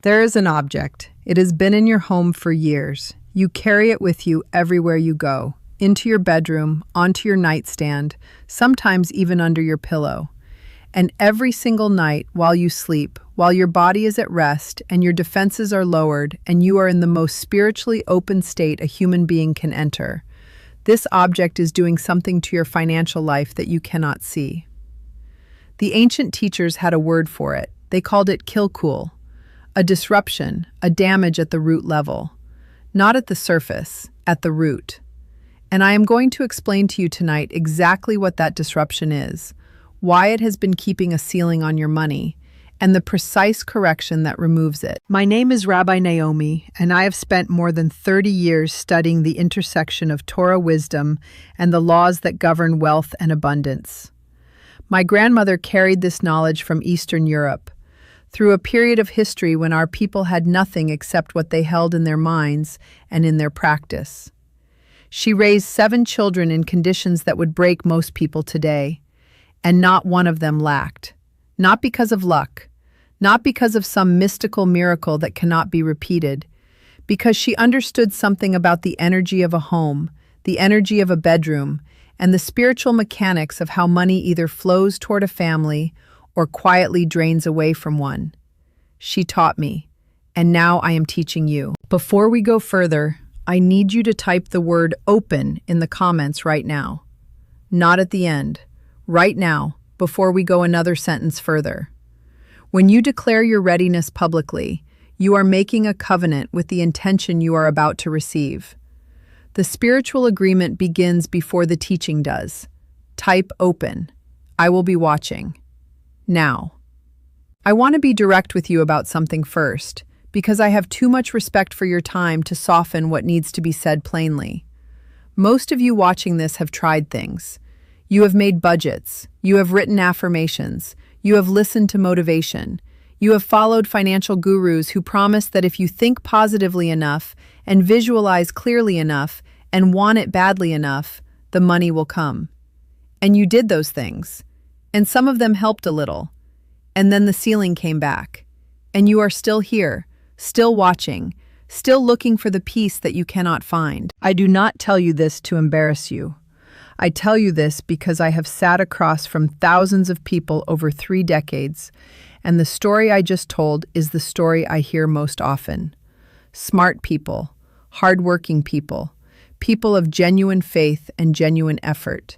There is an object. It has been in your home for years. You carry it with you everywhere you go, into your bedroom, onto your nightstand, sometimes even under your pillow. And every single night while you sleep, while your body is at rest and your defenses are lowered and you are in the most spiritually open state a human being can enter, this object is doing something to your financial life that you cannot see. The ancient teachers had a word for it. They called it kilkul, a disruption, a damage at the root level. Not at the surface, at the root. And I am going to explain to you tonight exactly what that disruption is, why it has been keeping a ceiling on your money, and the precise correction that removes it. My name is Rabbi Naomi, and I have spent more than 30 years studying the intersection of Torah wisdom and the laws that govern wealth and abundance. My grandmother carried this knowledge from Eastern Europe, through a period of history when our people had nothing except what they held in their minds and in their practice. She raised 7 children in conditions that would break most people today, and not one of them lacked. Not because of luck, not because of some mystical miracle that cannot be repeated, because she understood something about the energy of a home, the energy of a bedroom, and the spiritual mechanics of how money either flows toward a family or quietly drains away from one. She taught me, and now I am teaching you. Before we go further, I need you to type the word open in the comments right now. Not at the end. Right now, before we go another sentence further. When you declare your readiness publicly, you are making a covenant with the intention you are about to receive. The spiritual agreement begins before the teaching does. Type open. I will be watching. Now, I want to be direct with you about something first, because I have too much respect for your time to soften what needs to be said plainly. Most of you watching this have tried things. You have made budgets, you have written affirmations, you have listened to motivation, you have followed financial gurus who promise that if you think positively enough and visualize clearly enough and want it badly enough, the money will come. And you did those things. And some of them helped a little. And then the ceiling came back. And you are still here, still watching, still looking for the peace that you cannot find. I do not tell you this to embarrass you. I tell you this because I have sat across from thousands of people over 3 decades, and the story I just told is the story I hear most often. Smart people, hardworking people, people of genuine faith and genuine effort.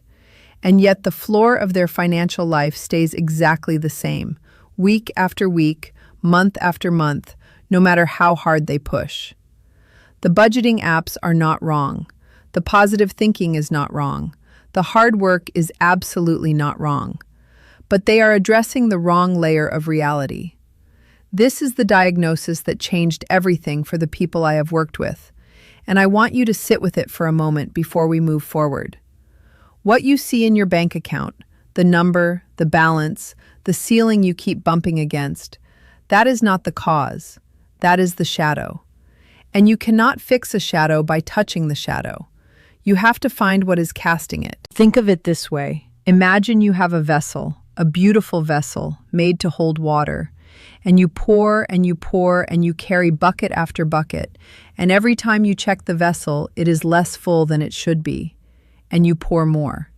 And yet the floor of their financial life stays exactly the same, week after week, month after month, no matter how hard they push. The budgeting apps are not wrong. The positive thinking is not wrong. The hard work is absolutely not wrong. But they are addressing the wrong layer of reality. This is the diagnosis that changed everything for the people I have worked with, and I want you to sit with it for a moment before we move forward. What you see in your bank account, the number, the balance, the ceiling you keep bumping against, that is not the cause. That is the shadow. And you cannot fix a shadow by touching the shadow. You have to find what is casting it. Think of it this way. Imagine you have a vessel, a beautiful vessel made to hold water, and you pour and you pour and you carry bucket after bucket, and every time you check the vessel, it is less full than it should be. And you pour more,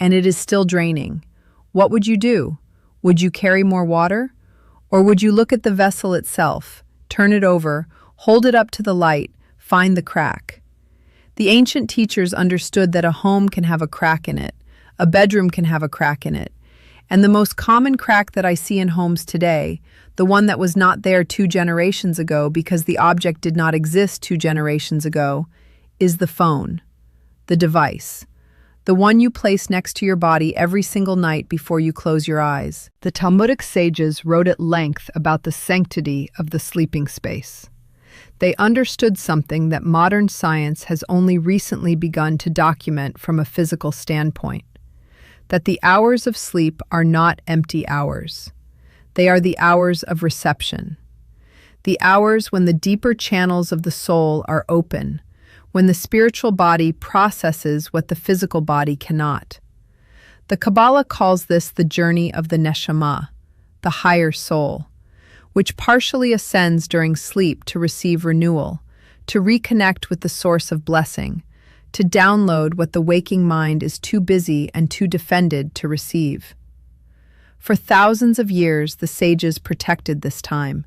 and it is still draining. What would you do? Would you carry more water? Or would you look at the vessel itself, turn it over, hold it up to the light, find the crack? The ancient teachers understood that a home can have a crack in it, a bedroom can have a crack in it, and the most common crack that I see in homes today, the one that was not there 2 generations ago because the object did not exist 2 generations ago, is the phone, the device. The one you place next to your body every single night before you close your eyes. The Talmudic sages wrote at length about the sanctity of the sleeping space. They understood something that modern science has only recently begun to document from a physical standpoint, that the hours of sleep are not empty hours. They are the hours of reception, the hours when the deeper channels of the soul are open, when the spiritual body processes what the physical body cannot. The Kabbalah calls this the journey of the neshama, the higher soul. which partially ascends during sleep to receive renewal, to reconnect with the source of blessing, to download what the waking mind is too busy and too defended to receive. For thousands of years, the sages protected this time.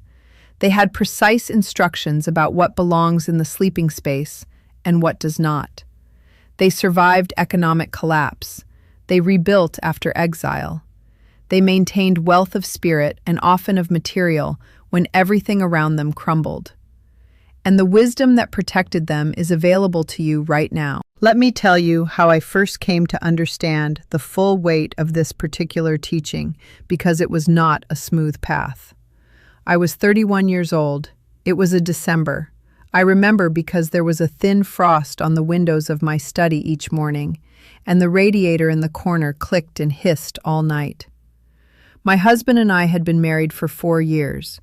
They had precise instructions about what belongs in the sleeping space and what does not. They survived economic collapse. They rebuilt after exile. They maintained wealth of spirit and often of material when everything around them crumbled. And the wisdom that protected them is available to you right now. Let me tell you how I first came to understand the full weight of this particular teaching, because it was not a smooth path. I was 31 years old. It was a December. I remember because there was a thin frost on the windows of my study each morning, and the radiator in the corner clicked and hissed all night. My husband and I had been married for 4 years.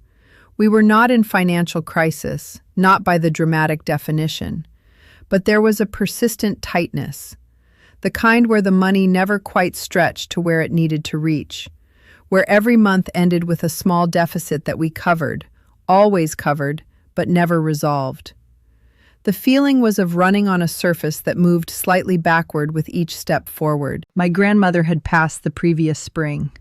We were not in financial crisis, not by the dramatic definition, but there was a persistent tightness, the kind where the money never quite stretched to where it needed to reach, where every month ended with a small deficit that we covered, always covered, but never resolved. The feeling was of running on a surface that moved slightly backward with each step forward. My grandmother had passed the previous spring.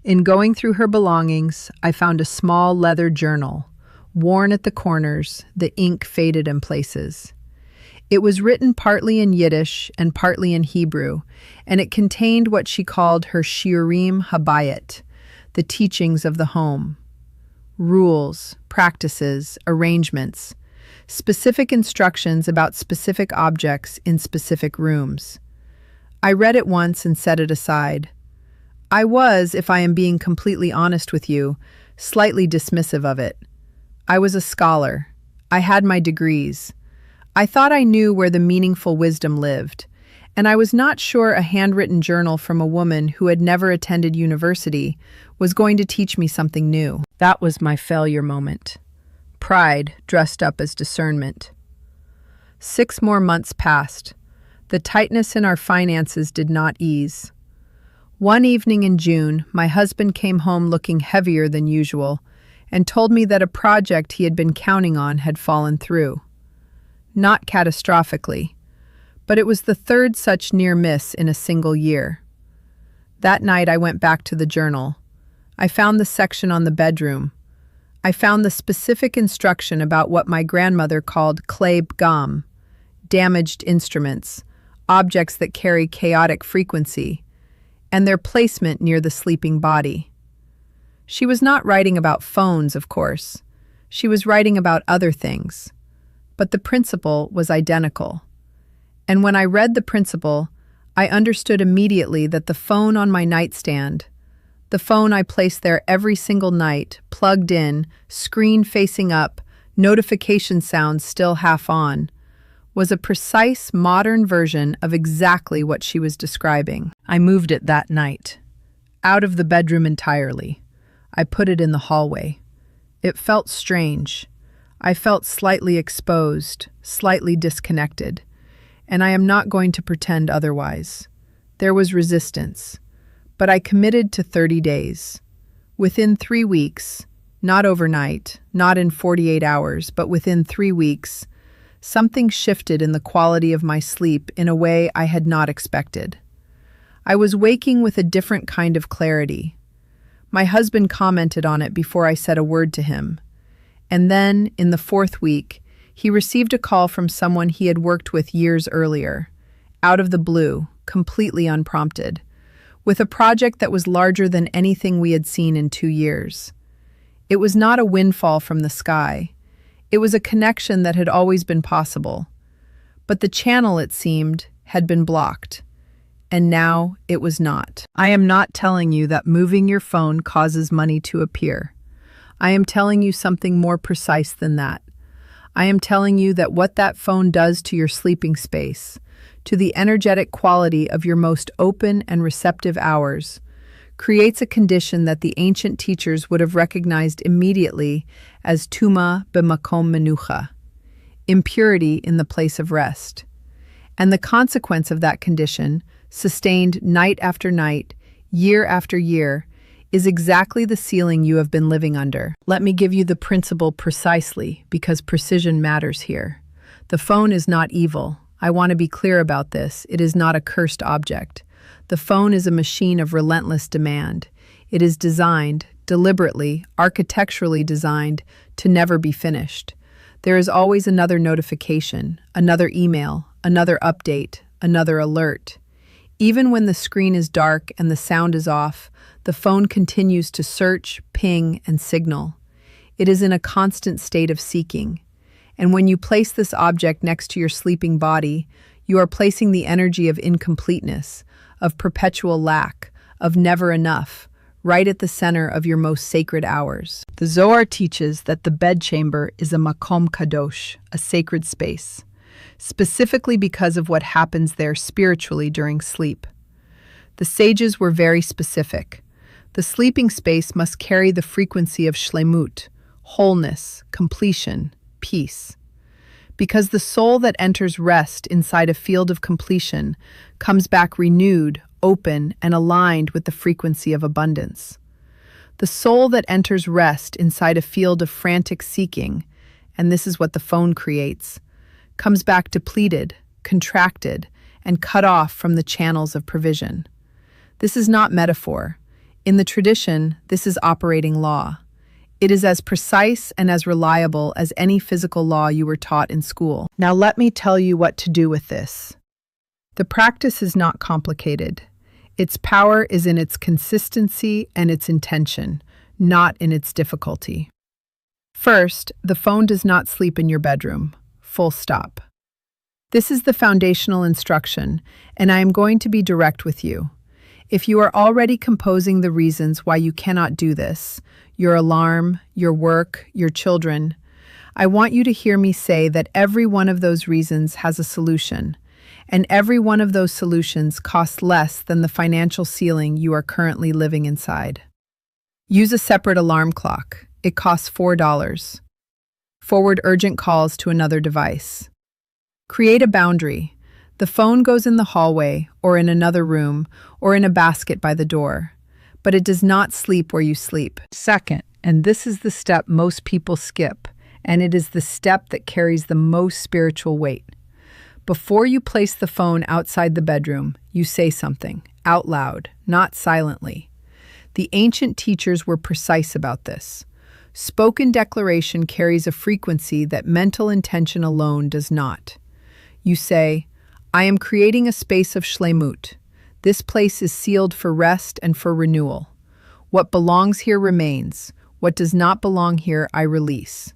In going through her belongings, I found a small leather journal, worn at the corners, the ink faded in places. It was written partly in Yiddish and partly in Hebrew, and it contained what she called her Shiurim Habayit, the teachings of the home. Rules, practices, arrangements, specific instructions about specific objects in specific rooms. I read it once and set it aside. I was, if I am being completely honest with you, slightly dismissive of it. I was a scholar. I had my degrees. I thought I knew where the meaningful wisdom lived, and I was not sure a handwritten journal from a woman who had never attended university was going to teach me something new. That was my failure moment. Pride dressed up as discernment. 6 more months passed. The tightness in our finances did not ease. One evening in June, my husband came home looking heavier than usual and told me that a project he had been counting on had fallen through. Not catastrophically, but it was the 3rd such near miss in a single year. That night I went back to the journal. I found the section on the bedroom. I found the specific instruction about what my grandmother called kleib gam, damaged instruments, objects that carry chaotic frequency, and their placement near the sleeping body. She was not writing about phones, of course. She was writing about other things. But the principle was identical. And when I read the principle, I understood immediately that the phone on my nightstand, the phone I placed there every single night, plugged in, screen facing up, notification sounds still half on, was a precise modern version of exactly what she was describing. I moved it that night, out of the bedroom entirely. I put it in the hallway. It felt strange. I felt slightly exposed, slightly disconnected, and I am not going to pretend otherwise. There was resistance, but I committed to 30 days. Within 3 weeks, not overnight, not in 48 hours, but within 3 weeks, something shifted in the quality of my sleep in a way I had not expected. I was waking with a different kind of clarity. My husband commented on it before I said a word to him. And then, in the 4th week, he received a call from someone he had worked with years earlier, out of the blue, completely unprompted, with a project that was larger than anything we had seen in 2 years. It was not a windfall from the sky. It was a connection that had always been possible. But the channel, it seemed, had been blocked. And now it was not. I am not telling you that moving your phone causes money to appear. I am telling you something more precise than that. I am telling you that what that phone does to your sleeping space, to the energetic quality of your most open and receptive hours, creates a condition that the ancient teachers would have recognized immediately as tuma b'makom menucha, impurity in the place of rest. And the consequence of that condition, sustained night after night, year after year, is exactly the ceiling you have been living under. Let me give you the principle precisely, because precision matters here. The phone is not evil. I want to be clear about this. It is not a cursed object. The phone is a machine of relentless demand. It is designed, deliberately, architecturally designed, to never be finished. There is always another notification, another email, another update, another alert. Even when the screen is dark and the sound is off, the phone continues to search, ping, and signal. It is in a constant state of seeking. And when you place this object next to your sleeping body, you are placing the energy of incompleteness, of perpetual lack, of never enough, right at the center of your most sacred hours. The Zohar teaches that the bedchamber is a makom kadosh, a sacred space, specifically because of what happens there spiritually during sleep. The sages were very specific. The sleeping space must carry the frequency of shlemut, wholeness, completion, peace. Because the soul that enters rest inside a field of completion comes back renewed, open, and aligned with the frequency of abundance. The soul that enters rest inside a field of frantic seeking, and this is what the phone creates, comes back depleted, contracted, and cut off from the channels of provision. This is not metaphor. In the tradition, this is operating law. It is as precise and as reliable as any physical law you were taught in school. Now let me tell you what to do with this. The practice is not complicated. Its power is in its consistency and its intention, not in its difficulty. First, the phone does not sleep in your bedroom. Full stop. This is the foundational instruction, and I am going to be direct with you. If you are already composing the reasons why you cannot do this, your alarm, your work, your children, I want you to hear me say that every one of those reasons has a solution, and every one of those solutions costs less than the financial ceiling you are currently living inside. Use a separate alarm clock. It costs $4. Forward urgent calls to another device. Create a boundary. The phone goes in the hallway, or in another room, or in a basket by the door. But it does not sleep where you sleep. Second, and this is the step most people skip, and it is the step that carries the most spiritual weight. Before you place the phone outside the bedroom, you say something, out loud, not silently. The ancient teachers were precise about this. Spoken declaration carries a frequency that mental intention alone does not. You say, I am creating a space of shlemut. This place is sealed for rest and for renewal. What belongs here remains. What does not belong here, I release.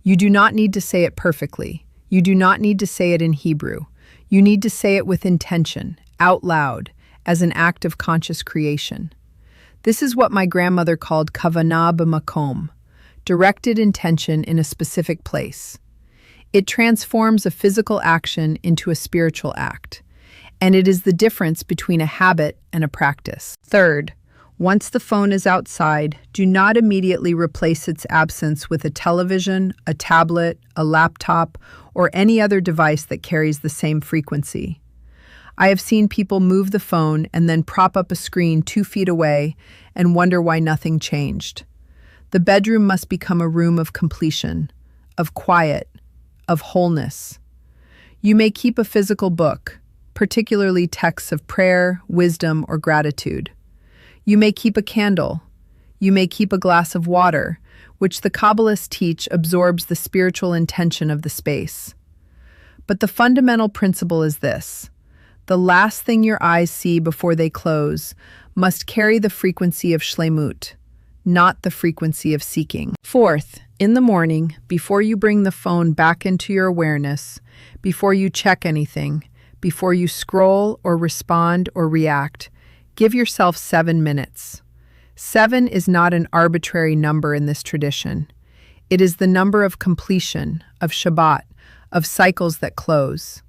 You do not need to say it perfectly. You do not need to say it in Hebrew. You need to say it with intention, out loud, as an act of conscious creation. This is what my grandmother called kavanah b'makom, directed intention in a specific place. It transforms a physical action into a spiritual act, and it is the difference between a habit and a practice. Third, once the phone is outside, do not immediately replace its absence with a television, a tablet, a laptop, or any other device that carries the same frequency. I have seen people move the phone and then prop up a screen 2 feet away and wonder why nothing changed. The bedroom must become a room of completion, of quiet, of wholeness. You may keep a physical book, particularly texts of prayer, wisdom, or gratitude. You may keep a candle. You may keep a glass of water, which the Kabbalists teach absorbs the spiritual intention of the space. But the fundamental principle is this: the last thing your eyes see before they close must carry the frequency of shlemut, not the frequency of seeking. Fourth, in the morning, before you bring the phone back into your awareness, before you check anything, before you scroll or respond or react, give yourself 7 minutes. 7 is not an arbitrary number in this tradition. It is the number of completion, of Shabbat, of cycles that close.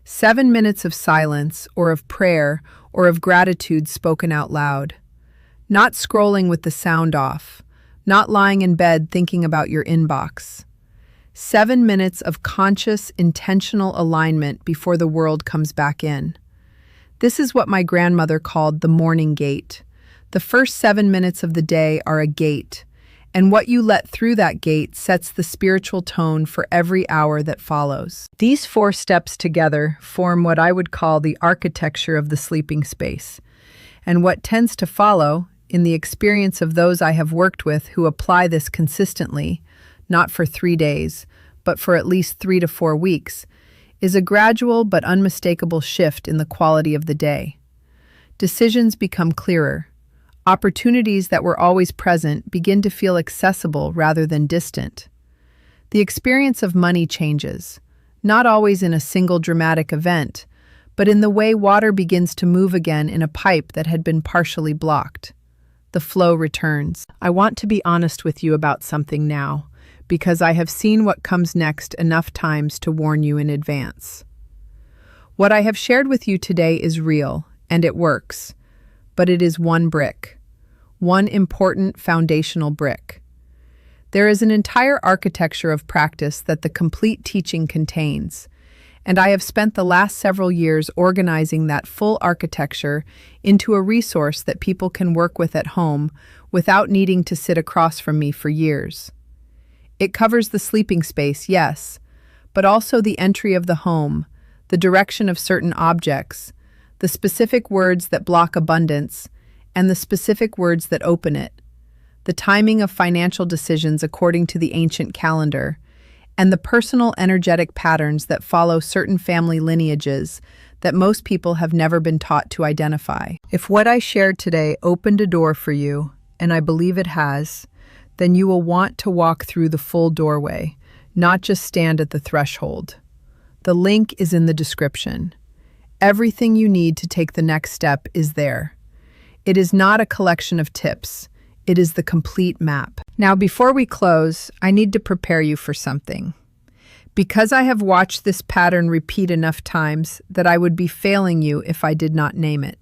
7 minutes of silence, or of prayer, or of gratitude spoken out loud. Not scrolling with the sound off, not lying in bed thinking about your inbox. 7 minutes of conscious, intentional alignment before the world comes back in. This is what my grandmother called the morning gate, The first 7 minutes of the day are a gate, and what you let through that gate sets the spiritual tone for every hour that follows. These 4 steps together form what I would call the architecture of the sleeping space. And what tends to follow, in the experience of those I have worked with who apply this consistently, not for 3 days, but for at least 3 to 4 weeks, is a gradual but unmistakable shift in the quality of the day. Decisions become clearer. Opportunities that were always present begin to feel accessible rather than distant. The experience of money changes, not always in a single dramatic event, but in the way water begins to move again in a pipe that had been partially blocked. The flow returns. I want to be honest with you about something now, because I have seen what comes next enough times to warn you in advance. What I have shared with you today is real, and it works. But it is one brick, one important foundational brick. There is an entire architecture of practice that the complete teaching contains, and I have spent the last several years organizing that full architecture into a resource that people can work with at home without needing to sit across from me for years. It covers the sleeping space, yes, but also the entry of the home, the direction of certain objects, the specific words that block abundance, and the specific words that open it, the timing of financial decisions according to the ancient calendar, and the personal energetic patterns that follow certain family lineages that most people have never been taught to identify. If what I shared today opened a door for you, and I believe it has, then you will want to walk through the full doorway, not just stand at the threshold. The link is in the description. Everything you need to take the next step is there. It is not a collection of tips. It is the complete map. Now, before we close, I need to prepare you for something. Because I have watched this pattern repeat enough times that I would be failing you if I did not name it.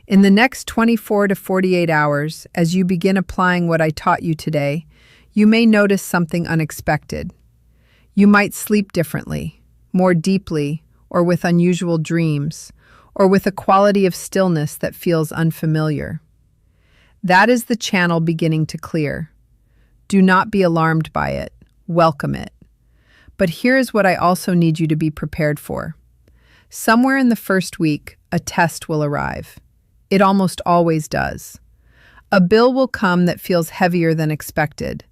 In the next 24 to 48 hours, as you begin applying what I taught you today, you may notice something unexpected. You might sleep differently, more deeply, or with unusual dreams, or with a quality of stillness that feels unfamiliar. That is the channel beginning to clear. Do not be alarmed by it. Welcome it. But here is what I also need you to be prepared for. Somewhere in the first week, a test will arrive. It almost always does. A bill will come that feels heavier than expected.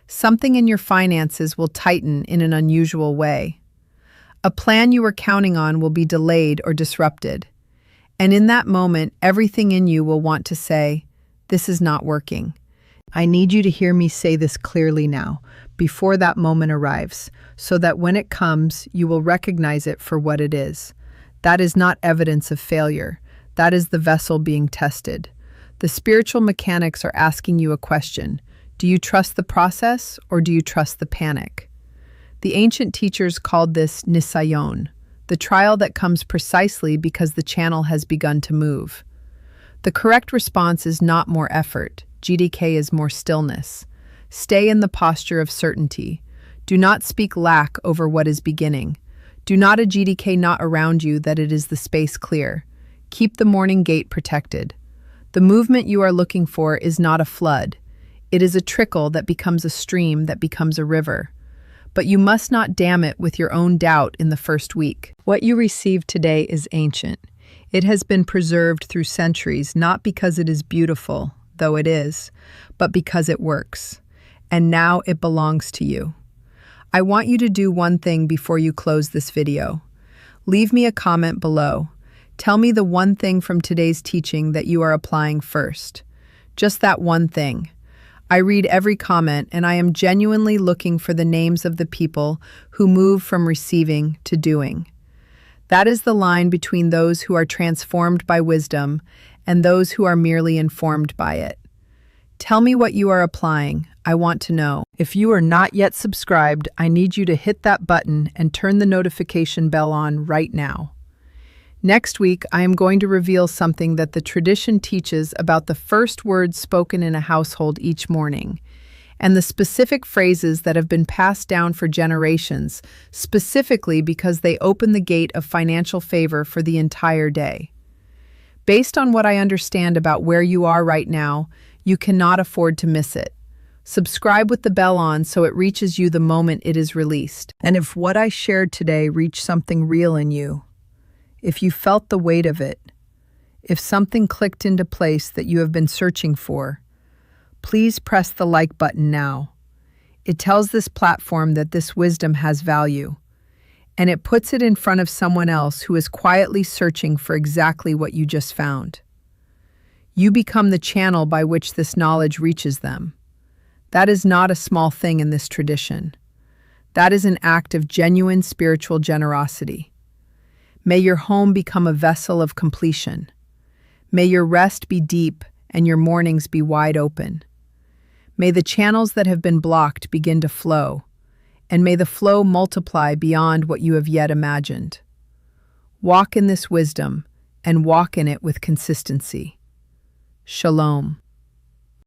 Something in your finances will tighten in an unusual way. A plan you were counting on will be delayed or disrupted. And in that moment, everything in you will want to say, "This is not working." I need you to hear me say this clearly now, before that moment arrives, so that when it comes, you will recognize it for what it is. That is not evidence of failure. That is the vessel being tested. The spiritual mechanics are asking you a question. Do you trust the process or do you trust the panic? The ancient teachers called this nisayon, the trial that comes precisely because the channel has begun to move. The correct response is not more effort. GDK is more stillness. Stay in the posture of certainty. Do not speak lack over what is beginning. Do not a GDK not around you that it is the space clear. Keep the morning gate protected. The movement you are looking for is not a flood. It is a trickle that becomes a stream that becomes a river. But you must not dam it with your own doubt in the first week. What you receive today is ancient. It has been preserved through centuries, not because it is beautiful, though it is, but because it works. And now it belongs to you. I want you to do one thing before you close this video. Leave me a comment below. Tell me the one thing from today's teaching that you are applying first. Just that one thing. I read every comment, and I am genuinely looking for the names of the people who move from receiving to doing. That is the line between those who are transformed by wisdom and those who are merely informed by it. Tell me what you are applying. I want to know. If you are not yet subscribed, I need you to hit that button and turn the notification bell on right now. Next week, I am going to reveal something that the tradition teaches about the first words spoken in a household each morning, and the specific phrases that have been passed down for generations, specifically because they open the gate of financial favor for the entire day. Based on what I understand about where you are right now, you cannot afford to miss it. Subscribe with the bell on so it reaches you the moment it is released. And if what I shared today reached something real in you, if you felt the weight of it, if something clicked into place that you have been searching for, please press the like button now. It tells this platform that this wisdom has value, and it puts it in front of someone else who is quietly searching for exactly what you just found. You become the channel by which this knowledge reaches them. That is not a small thing in this tradition. That is an act of genuine spiritual generosity. May your home become a vessel of completion. May your rest be deep and your mornings be wide open. May the channels that have been blocked begin to flow, and may the flow multiply beyond what you have yet imagined. Walk in this wisdom and walk in it with consistency. Shalom.